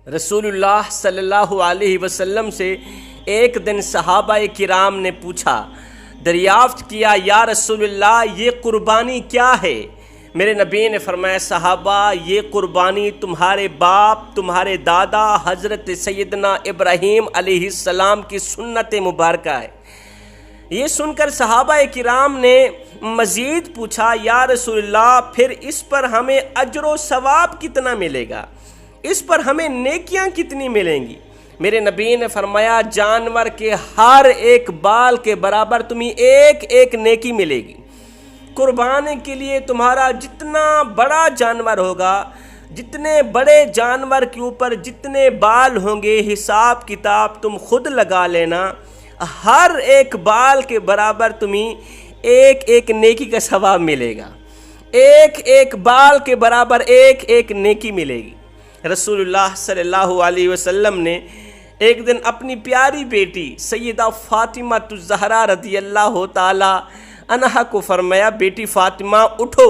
رسول اللہ صلی اللہ علیہ وسلم سے ایک دن صحابہ کرام نے پوچھا، دریافت کیا، یا رسول اللہ یہ قربانی کیا ہے؟ میرے نبی نے فرمایا، صحابہ یہ قربانی تمہارے باپ، تمہارے دادا حضرت سیدنا ابراہیم علیہ السلام کی سنت مبارکہ ہے۔ یہ سن کر صحابہ کرام نے مزید پوچھا، یا رسول اللہ پھر اس پر ہمیں اجر و ثواب کتنا ملے گا؟ اس پر ہمیں نیکیاں کتنی ملیں گی؟ میرے نبی نے فرمایا، جانور کے ہر ایک بال کے برابر تمہیں ایک ایک نیکی ملے گی۔ قربانی کے لیے تمہارا جتنا بڑا جانور ہوگا، جتنے بڑے جانور کے اوپر جتنے بال ہوں گے، حساب کتاب تم خود لگا لینا، ہر ایک بال کے برابر تمہیں ایک ایک نیکی کا ثواب ملے گا، ایک ایک بال کے برابر ایک ایک نیکی ملے گی۔ رسول اللہ صلی اللہ علیہ وسلم نے ایک دن اپنی پیاری بیٹی سیدہ فاطمہ الزہرا رضی اللہ تعالی عنہا کو فرمایا، بیٹی فاطمہ اٹھو،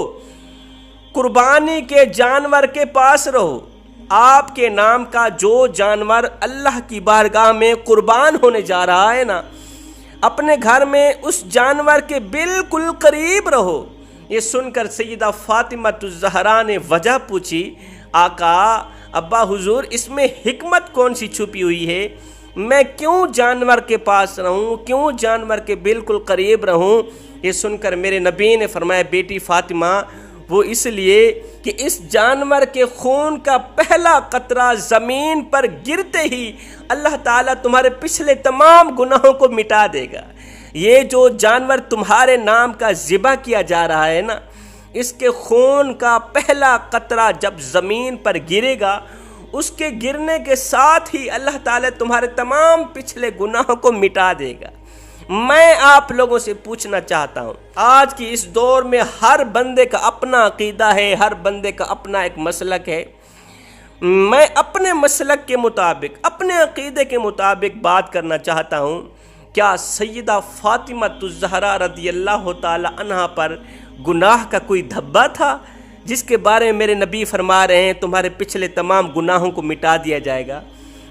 قربانی کے جانور کے پاس رہو، آپ کے نام کا جو جانور اللہ کی بارگاہ میں قربان ہونے جا رہا ہے نا، اپنے گھر میں اس جانور کے بالکل قریب رہو۔ یہ سن کر سیدہ فاطمہ الزہرا نے وجہ پوچھی، آقا، ابا حضور، اس میں حکمت کون سی چھپی ہوئی ہے؟ میں کیوں جانور کے پاس رہوں، کیوں جانور کے بالکل قریب رہوں؟ یہ سن کر میرے نبی نے فرمایا، بیٹی فاطمہ، وہ اس لیے کہ اس جانور کے خون کا پہلا قطرہ زمین پر گرتے ہی اللہ تعالیٰ تمہارے پچھلے تمام گناہوں کو مٹا دے گا۔ یہ جو جانور تمہارے نام کا ذبح کیا جا رہا ہے نا، اس کے خون کا پہلا قطرہ جب زمین پر گرے گا، اس کے گرنے کے ساتھ ہی اللہ تعالیٰ تمہارے تمام پچھلے گناہوں کو مٹا دے گا۔ میں آپ لوگوں سے پوچھنا چاہتا ہوں، آج کی اس دور میں ہر بندے کا اپنا عقیدہ ہے، ہر بندے کا اپنا ایک مسلک ہے۔ میں اپنے مسلک کے مطابق، اپنے عقیدے کے مطابق بات کرنا چاہتا ہوں۔ کیا سیدہ فاطمہ الزہرا رضی اللہ تعالی عنہا پر گناہ کا کوئی دھبا تھا جس کے بارے میں میرے نبی فرما رہے ہیں تمہارے پچھلے تمام گناہوں کو مٹا دیا جائے گا؟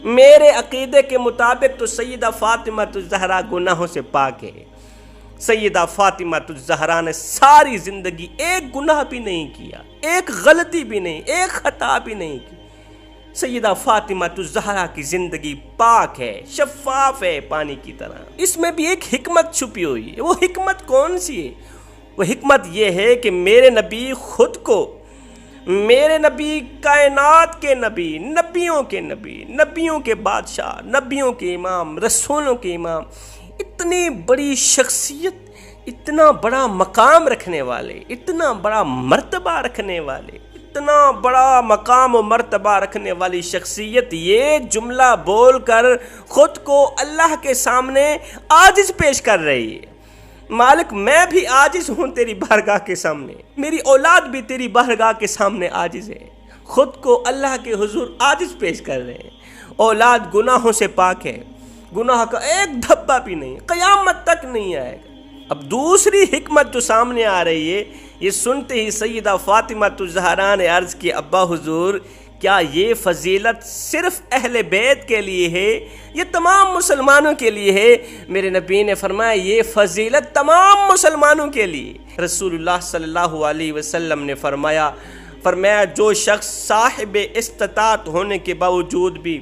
میرے عقیدے کے مطابق تو سیدہ فاطمہ الزہرا گناہوں سے پاک ہے۔ سیدہ فاطمہ الزہرا نے ساری زندگی ایک گناہ بھی نہیں کیا، ایک غلطی بھی نہیں، ایک خطا بھی نہیں کی۔ سیدہ فاطمہ الزہرا کی زندگی پاک ہے، شفاف ہے پانی کی طرح۔ اس میں بھی ایک حکمت چھپی ہوئی ہے۔ وہ حکمت کون سی ہے؟ وہ حکمت یہ ہے کہ میرے نبی خود کو، میرے نبی کائنات کے نبی، نبیوں کے نبی، نبیوں کے بادشاہ، نبیوں کے امام، رسولوں کے امام، اتنی بڑی شخصیت، اتنا بڑا مقام رکھنے والے، اتنا بڑا مرتبہ رکھنے والے، اتنا بڑا مقام و مرتبہ رکھنے والی شخصیت یہ جملہ بول کر خود کو اللہ کے سامنے عاجز پیش کر رہی ہے۔ مالک، میں بھی عاجز ہوں تیری بارگاہ کے سامنے، میری اولاد بھی تیری بارگاہ کے سامنے عاجز ہے، خود کو اللہ کے حضور عاجز پیش کر رہے ہیں۔ اولاد گناہوں سے پاک ہے، گناہ کا ایک دھبا بھی نہیں، قیامت تک نہیں آئے گا۔ اب دوسری حکمت جو سامنے آ رہی ہے، یہ سنتے ہی سیدہ فاطمہ الزہرا نے عرض کی، ابا حضور، کیا یہ فضیلت صرف اہل بیت کے لیے ہے، یہ تمام مسلمانوں کے لیے ہے؟ میرے نبی نے فرمایا، یہ فضیلت تمام مسلمانوں کے لیے۔ رسول اللہ صلی اللہ علیہ وسلم نے فرمایا جو شخص صاحب استطاعت ہونے کے باوجود بھی،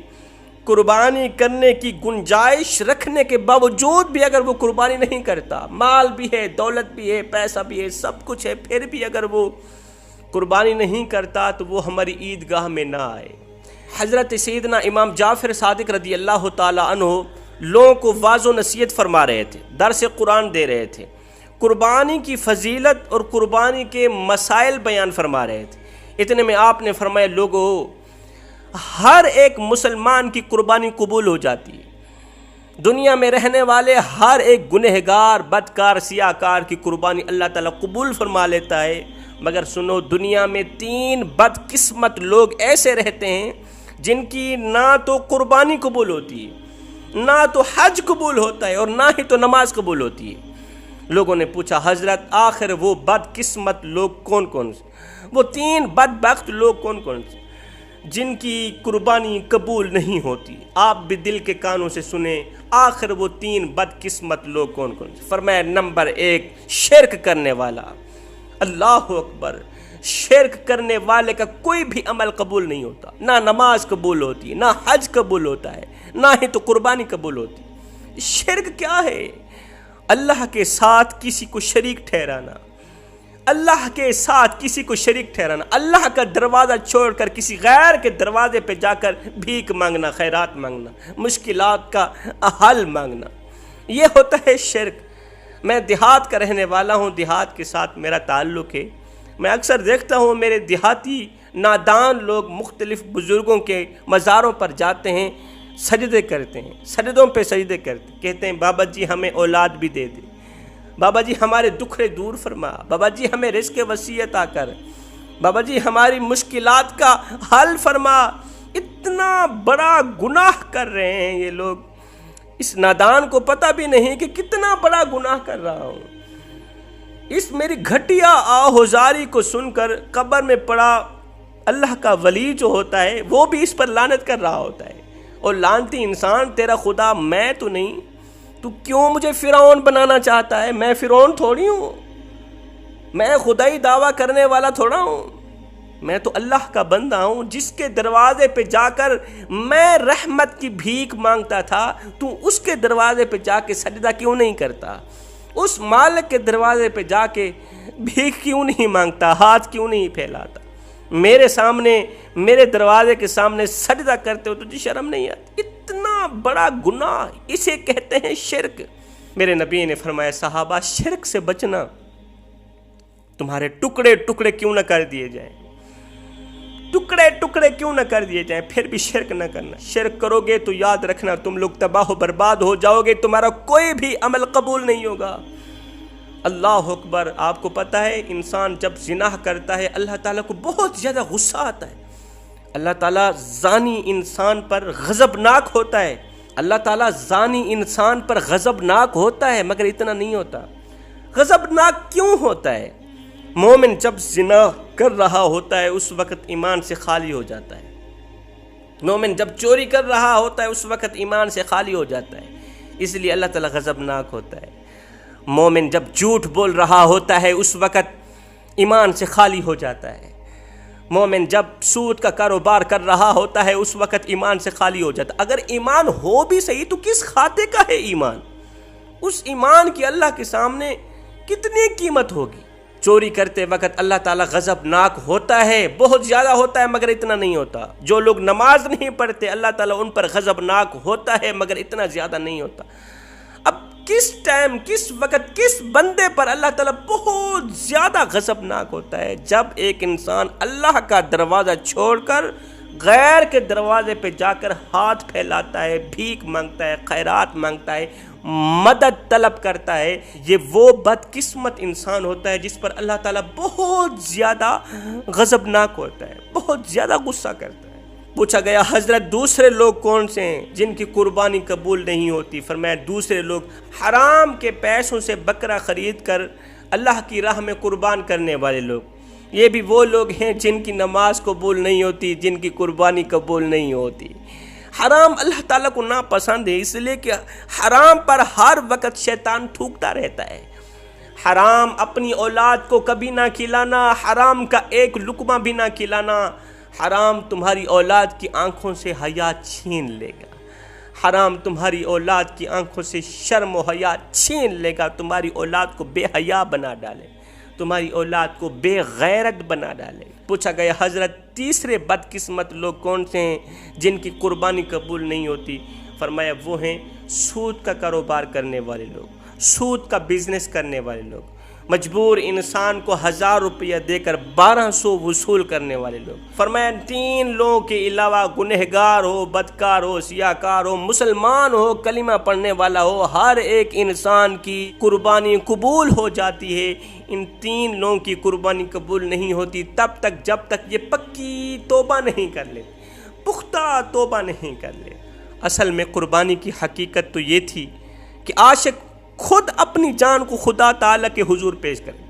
قربانی کرنے کی گنجائش رکھنے کے باوجود بھی اگر وہ قربانی نہیں کرتا، مال بھی ہے، دولت بھی ہے، پیسہ بھی ہے، سب کچھ ہے، پھر بھی اگر وہ قربانی نہیں کرتا تو وہ ہماری عیدگاہ میں نہ آئے۔ حضرت سیدنا امام جعفر صادق رضی اللہ تعالی عنہ لوگوں کو واعظ و نصیحت فرما رہے تھے، درس قرآن دے رہے تھے، قربانی کی فضیلت اور قربانی کے مسائل بیان فرما رہے تھے۔ اتنے میں آپ نے فرمایا، لوگو، ہر ایک مسلمان کی قربانی قبول ہو جاتی ہے۔ دنیا میں رہنے والے ہر ایک گنہگار، بدکار، سیاہکار کی قربانی اللہ تعالیٰ قبول فرما لیتا ہے، مگر سنو، دنیا میں 3 بدقسمت لوگ ایسے رہتے ہیں جن کی نہ تو قربانی قبول ہوتی ہے، نہ تو حج قبول ہوتا ہے، اور نہ ہی تو نماز قبول ہوتی ہے۔ لوگوں نے پوچھا، حضرت آخر وہ بدقسمت لوگ کون کون سے؟ وہ 3 بدبخت لوگ کون کون سے؟ جن کی قربانی قبول نہیں ہوتی، آپ بھی دل کے کانوں سے سنیں، آخر وہ 3 بدقسمت لوگ کون کون سے؟ فرمایا نمبر 1 شرک کرنے والا۔ اللہ اکبر! شرک کرنے والے کا کوئی بھی عمل قبول نہیں ہوتا، نہ نماز قبول ہوتی، نہ حج قبول ہوتا ہے، نہ ہی تو قربانی قبول ہوتی۔ شرک کیا ہے؟ اللہ کے ساتھ کسی کو شریک ٹھہرانا، اللہ کے ساتھ کسی کو شریک ٹھہرانا، اللہ کا دروازہ چھوڑ کر کسی غیر کے دروازے پہ جا کر بھیک مانگنا، خیرات مانگنا، مشکلات کا حل مانگنا، یہ ہوتا ہے شرک۔ میں دیہات کا رہنے والا ہوں، دیہات کے ساتھ میرا تعلق ہے۔ میں اکثر دیکھتا ہوں میرے دیہاتی نادان لوگ مختلف بزرگوں کے مزاروں پر جاتے ہیں، سجدے کرتے ہیں، سجدوں پہ سجدے کرتے ہیں، کہتے ہیں بابا جی ہمیں اولاد بھی دے دے، بابا جی ہمارے دکھڑے دور فرما، بابا جی ہمیں رزق وسیع عطا کر، بابا جی ہماری مشکلات کا حل فرما۔ اتنا بڑا گناہ کر رہے ہیں یہ لوگ، اس نادان کو پتہ بھی نہیں کہ کتنا بڑا گناہ کر رہا ہوں۔ اس میری گھٹیا آہوزاری کو سن کر قبر میں پڑا اللہ کا ولی جو ہوتا ہے وہ بھی اس پر لعنت کر رہا ہوتا ہے، اور لعنتی انسان تیرا خدا میں تو نہیں، تو کیوں مجھے فرعون بنانا چاہتا ہے؟ میں فرعون تھوڑی ہوں، میں خدائی دعویٰ کرنے والا تھوڑا ہوں، میں تو اللہ کا بندہ ہوں جس کے دروازے پہ جا کر میں رحمت کی بھیک مانگتا تھا، تو اس کے دروازے پہ جا کے سجدہ کیوں نہیں کرتا؟ اس مالک کے دروازے پہ جا کے بھیک کیوں نہیں مانگتا؟ ہاتھ کیوں نہیں پھیلاتا؟ میرے سامنے، میرے دروازے کے سامنے سجدہ کرتے ہو تجھے شرم نہیں آتی؟ اتنا بڑا گناہ، اسے کہتے ہیں شرک۔ میرے نبی نے فرمایا صحابہ شرک سے بچنا، تمہارے ٹکڑے ٹکڑے کیوں نہ کر دیے جائیں، ٹکڑے ٹکڑے کیوں نہ کر دیے جائیں، پھر بھی شرک نہ کرنا۔ شرک کرو گے تو یاد رکھنا تم لوگ تباہ و برباد ہو جاؤ گے، تمہارا کوئی بھی عمل قبول نہیں ہوگا۔ اللہ اکبر! آپ کو پتہ ہے انسان جب زنا کرتا ہے اللہ تعالیٰ کو بہت زیادہ غصہ آتا ہے، اللہ تعالیٰ زانی انسان پر غضبناک ہوتا ہے، اللہ تعالیٰ زانی انسان پر غضبناک ہوتا ہے، مگر اتنا نہیں ہوتا۔ غضبناک کیوں ہوتا ہے؟ مومن جب زنا کر رہا ہوتا ہے اس وقت ایمان سے خالی ہو جاتا ہے، مومن جب چوری کر رہا ہوتا ہے اس وقت ایمان سے خالی ہو جاتا ہے، اس لیے اللہ تعالیٰ غضبناک ہوتا ہے۔ مومن جب جھوٹ بول رہا ہوتا ہے اس وقت ایمان سے خالی ہو جاتا ہے، مومن جب سود کا کاروبار کر رہا ہوتا ہے اس وقت ایمان سے خالی ہو جاتا ہے۔ اگر ایمان ہو بھی صحیح تو کس کھاتے کا ہے ایمان؟ اس ایمان کی اللہ کے سامنے کتنی قیمت ہوگی؟ چوری کرتے وقت اللہ تعالیٰ غضبناک ہوتا ہے، بہت زیادہ ہوتا ہے، مگر اتنا نہیں ہوتا۔ جو لوگ نماز نہیں پڑھتے اللہ تعالیٰ ان پر غضبناک ہوتا ہے، مگر اتنا زیادہ نہیں ہوتا۔ اب کس ٹائم، کس وقت، کس بندے پر اللہ تعالیٰ بہت زیادہ غضبناک ہوتا ہے؟ جب ایک انسان اللہ کا دروازہ چھوڑ کر غیر کے دروازے پہ جا کر ہاتھ پھیلاتا ہے، بھیک مانگتا ہے، خیرات مانگتا ہے، مدد طلب کرتا ہے، یہ وہ بدقسمت انسان ہوتا ہے جس پر اللہ تعالیٰ بہت زیادہ غضبناک ہوتا ہے، بہت زیادہ غصہ کرتا ہے۔ پوچھا گیا حضرت دوسرے لوگ کون سے ہیں جن کی قربانی قبول نہیں ہوتی؟ فرمایا دوسرے لوگ حرام کے پیسوں سے بکرا خرید کر اللہ کی راہ میں قربان کرنے والے لوگ، یہ بھی وہ لوگ ہیں جن کی نماز قبول نہیں ہوتی، جن کی قربانی قبول نہیں ہوتی۔ حرام اللہ تعالیٰ کو ناپسند ہے، اس لیے کہ حرام پر ہر وقت شیطان تھوکتا رہتا ہے۔ حرام اپنی اولاد کو کبھی نہ کھلانا، حرام کا ایک لقمہ بھی نہ کھلانا، حرام تمہاری اولاد کی آنکھوں سے حیا چھین لے گا، حرام تمہاری اولاد کی آنکھوں سے شرم و حیا چھین لے گا، تمہاری اولاد کو بے حیا بنا ڈالے، تمہاری اولاد کو بے غیرت بنا ڈالے۔ پوچھا گیا حضرت تیسرے بدقسمت لوگ کون سے ہیں جن کی قربانی قبول نہیں ہوتی؟ فرمایا وہ ہیں سود کا کاروبار کرنے والے لوگ، سود کا بزنس کرنے والے لوگ، مجبور انسان کو 1000 روپیہ دے کر 1200 وصول کرنے والے لوگ۔ فرمایا 3 لوگوں کے علاوہ گنہگار ہو، بدکار ہو، سیاہکار ہو، مسلمان ہو، کلمہ پڑھنے والا ہو، ہر ایک انسان کی قربانی قبول ہو جاتی ہے۔ ان 3 لوگوں کی قربانی قبول نہیں ہوتی تب تک جب تک یہ پکی توبہ نہیں کر لے، پختہ توبہ نہیں کر لے۔ اصل میں قربانی کی حقیقت تو یہ تھی کہ عاشق خود اپنی جان کو خدا تعالیٰ کے حضور پیش کرے۔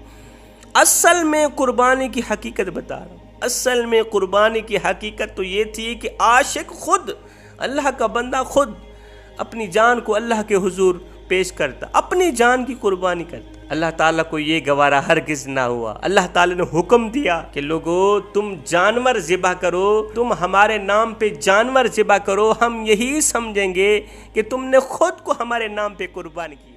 اصل میں قربانی کی حقیقت بتا رہا ہوں، اصل میں قربانی کی حقیقت تو یہ تھی کہ عاشق خود، اللہ کا بندہ خود اپنی جان کو اللہ کے حضور پیش کرتا، اپنی جان کی قربانی کرتا۔ اللہ تعالیٰ کو یہ گوارا ہرگز نہ ہوا۔ اللہ تعالیٰ نے حکم دیا کہ لوگو تم جانور ذبح کرو، تم ہمارے نام پہ جانور ذبح کرو، ہم یہی سمجھیں گے کہ تم نے خود کو ہمارے نام پہ قربان کیا۔